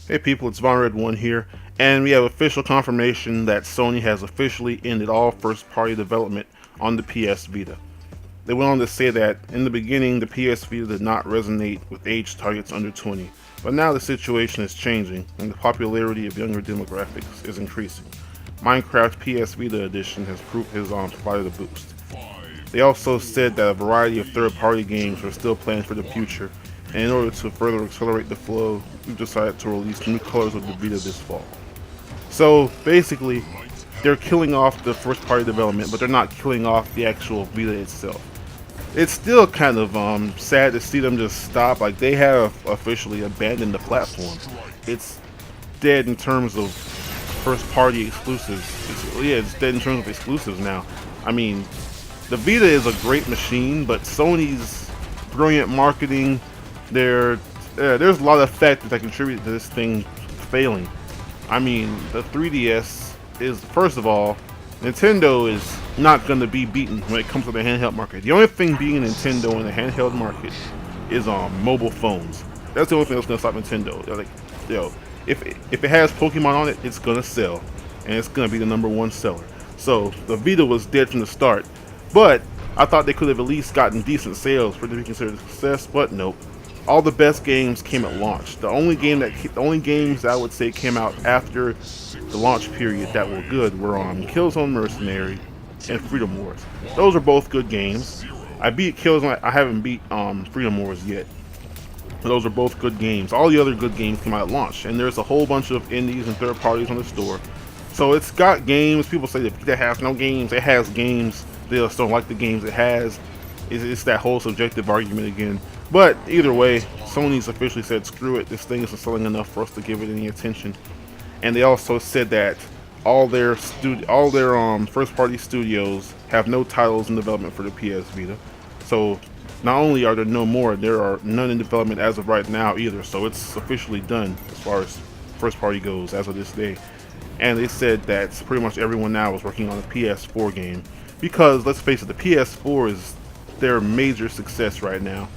Hey people, it's Von Red One here, and we have official confirmation that Sony has officially ended all first-party development on the PS Vita. They went on to say that in the beginning, the PS Vita did not resonate with age targets under 20, but now the situation is changing, and the popularity of younger demographics is increasing. Minecraft PS Vita Edition has provided a boost. They also said that a variety of third-party games are still planned for the future, and in order to further accelerate the flow, we've decided to release new colors of the Vita this fall. So basically, they're killing off the first-party development, but they're not killing off the actual Vita itself. It's still kind of sad to see them just stop. Like, they have officially abandoned the platform. It's dead in terms of first-party exclusives. It's dead in terms of exclusives now. I mean, the Vita is a great machine, but Sony's brilliant marketing, there's a lot of factors that contribute to this thing failing. I mean, the 3DS is, first of all, Nintendo is not going to be beaten when it comes to the handheld market. The only thing beating Nintendo in the handheld market is mobile phones. That's the only thing that's going to stop Nintendo. They're like, if it has Pokemon on it, it's going to sell, and it's going to be the #1 seller. So the Vita was dead from the start, but I thought they could have at least gotten decent sales for it to be considered a success. But nope. All the best games came at launch. The only games that I would say came out after the launch period that were good were Killzone Mercenary and Freedom Wars. Those are both good games. I beat Killzone. I haven't beat Freedom Wars yet. Those are both good games. All the other good games came out at launch, and there's a whole bunch of indies and third parties on the store. So it's got games. People say that it has no games. It has games. They just don't like the games it has. It's that whole subjective argument again. But either way, Sony's officially said, screw it, this thing isn't selling enough for us to give it any attention. And they also said that all their first-party studios have no titles in development for the PS Vita. So not only are there no more, there are none in development as of right now either. So it's officially done as far as first-party goes as of this day. And they said that pretty much everyone now is working on a PS4 game. Because, let's face it, the PS4 is their major success right now.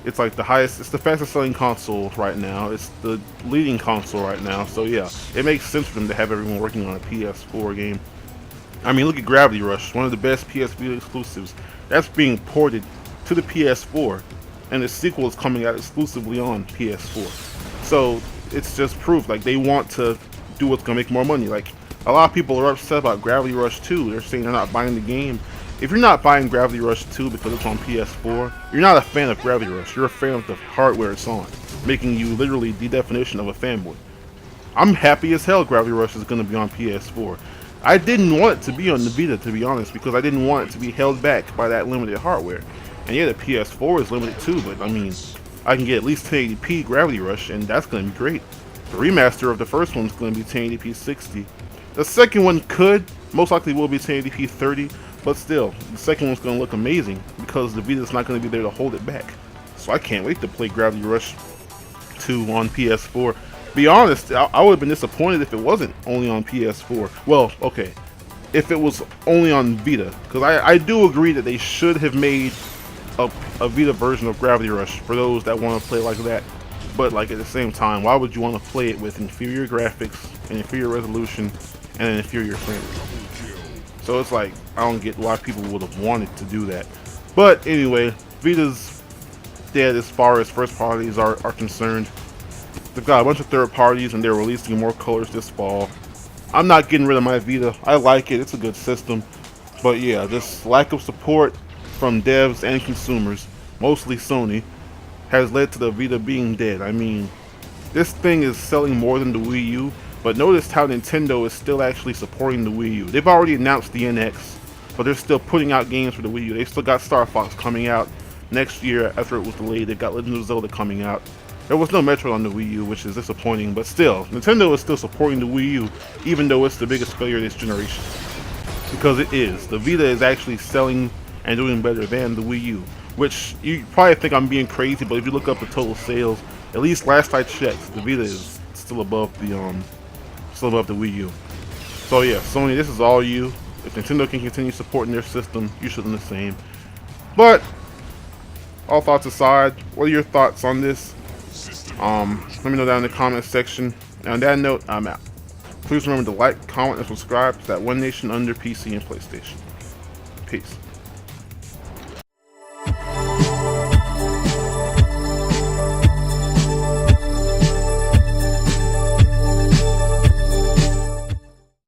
It's like it's the fastest selling console right now. It's the leading console right now. So yeah, it makes sense for them to have everyone working on a PS4 game. I mean, look at Gravity Rush, one of the best PS Vita exclusives. That's being ported to the PS4, and the sequel is coming out exclusively on PS4. So it's just proof, like, they want to do what's gonna make more money. Like, a lot of people are upset about Gravity Rush 2. They're saying they're not buying the game. If you're not buying Gravity Rush 2 because it's on PS4, you're not a fan of Gravity Rush. You're a fan of the hardware it's on, making you literally the definition of a fanboy. I'm happy as hell Gravity Rush is going to be on PS4. I didn't want it to be on the Vita, to be honest, because I didn't want it to be held back by that limited hardware. And yeah, the PS4 is limited too, but I mean, I can get at least 1080p Gravity Rush, and that's going to be great. The remaster of the first one's going to be 1080p 60. The second one most likely will be 1080p 30. But still, the second one's going to look amazing because the Vita's not going to be there to hold it back. So I can't wait to play Gravity Rush 2 on PS4. Be honest, I would have been disappointed if it wasn't only on PS4. Well, okay, if it was only on Vita. Because I do agree that they should have made a Vita version of Gravity Rush for those that want to play like that. But like at the same time, why would you want to play it with inferior graphics, and inferior resolution, and an inferior frame rate? So it's like, I don't get why people would have wanted to do that. But anyway, Vita's dead as far as first parties are concerned. They've got a bunch of third parties and they're releasing more colors this fall. I'm not getting rid of my Vita. I like it. It's a good system. But yeah, this lack of support from devs and consumers, mostly Sony, has led to the Vita being dead. I mean, this thing is selling more than the Wii U. But notice how Nintendo is still actually supporting the Wii U. They've already announced the NX, but they're still putting out games for the Wii U. They still got Star Fox coming out next year after it was delayed. They've got Legend of Zelda coming out. There was no Metroid on the Wii U, which is disappointing, but still, Nintendo is still supporting the Wii U, even though it's the biggest failure this generation. Because it is. The Vita is actually selling and doing better than the Wii U, which you probably think I'm being crazy, but if you look up the total sales, at least last I checked, the Vita is still above the Wii U. So yeah, Sony, this is all you. If Nintendo can continue supporting their system, you should do the same. But all thoughts aside, what are your thoughts on this? Let me know down in the comment section. And on that note, I'm out. Please remember to like, comment, and subscribe to that One Nation Under PC and PlayStation. Peace.